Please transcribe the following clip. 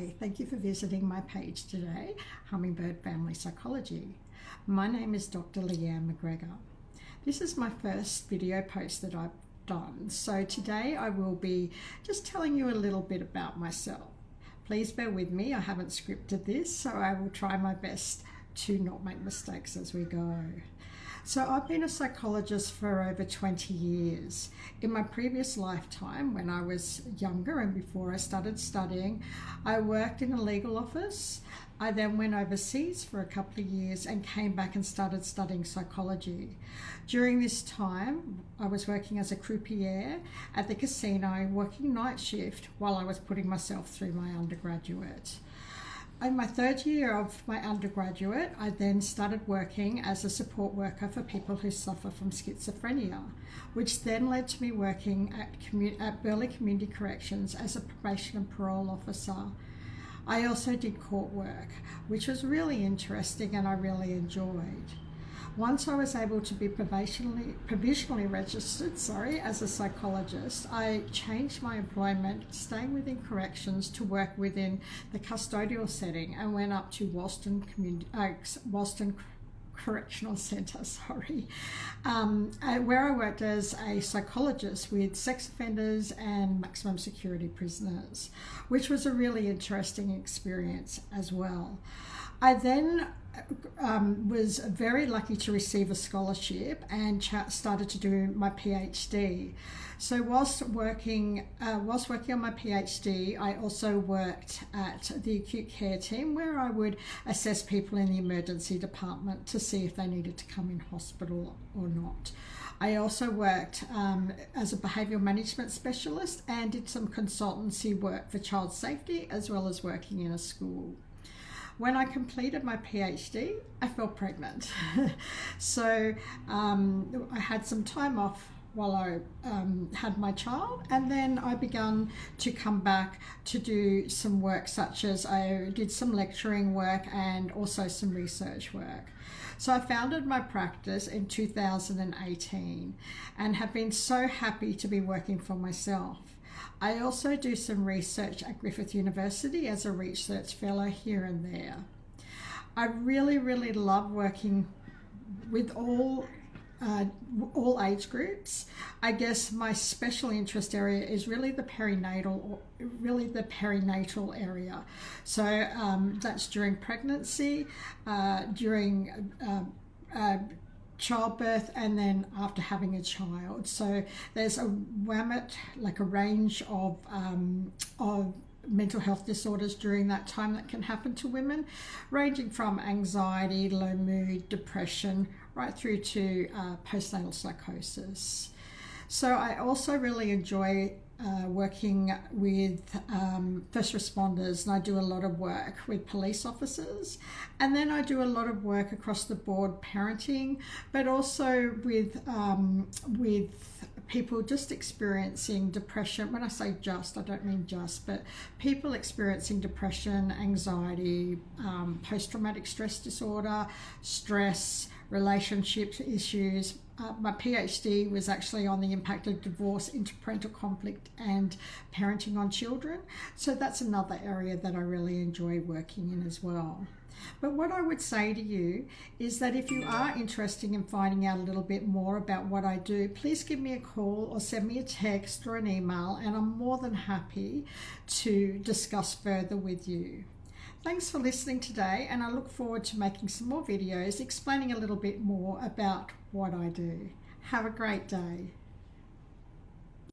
Hi, thank you for visiting my page today, Hummingbird Family Psychology. My name is Dr. Leanne McGregor. This is my first video post that I've done, so today I will be just telling you a little bit about myself. Please bear with me, I haven't scripted this, so I will try my best to not make mistakes as we go. So I've been a psychologist for over 20 years. In my previous lifetime, when I was younger and before I started studying, I worked in a legal office. I then went overseas for a couple of years and came back and started studying psychology. During this time, I was working as a croupier at the casino, working night shift while I was putting myself through my undergraduate. In my third year of my undergraduate, I then started working as a support worker for people who suffer from schizophrenia, which then led to me working at Burleigh Community Corrections as a probation and parole officer. I also did court work, which was really interesting and I really enjoyed. Once I was able to be provisionally registered as a psychologist, I changed my employment, staying within corrections, to work within the custodial setting and went up to Walston Correctional Centre, where I worked as a psychologist with sex offenders and maximum security prisoners, which was a really interesting experience as well. I then was very lucky to receive a scholarship and started to do my PhD. So whilst working on my PhD, I also worked at the acute care team, where I would assess people in the emergency department to see if they needed to come in hospital or not. I also worked as a behavioural management specialist and did some consultancy work for child safety, as well as working in a school. When I completed my PhD, I fell pregnant. So I had some time off while I had my child, and then I began to come back to do some work, such as I did some lecturing work and also some research work. So I founded my practice in 2018 and have been so happy to be working for myself. I also do some research at Griffith University as a research fellow here and there. I really love working with all age groups. I guess my special interest area is really the perinatal area. So that's during pregnancy, during childbirth, and then after having a child. So there's a range of mental health disorders during that time that can happen to women, ranging from anxiety, low mood, depression, right through to postnatal psychosis. So I also really enjoy working with first responders, and I do a lot of work with police officers, and then I do a lot of work across the board parenting, but also with people just experiencing depression. When I say just, I don't mean just, but people experiencing depression, anxiety, post-traumatic stress disorder, stress, relationship issues. My PhD was actually on the impact of divorce, interparental conflict, and parenting on children. So that's another area that I really enjoy working in as well. But what I would say to you is that if you are interested in finding out a little bit more about what I do, please give me a call or send me a text or an email, and I'm more than happy to discuss further with you. Thanks for listening today, and I look forward to making some more videos explaining a little bit more about what I do. Have a great day.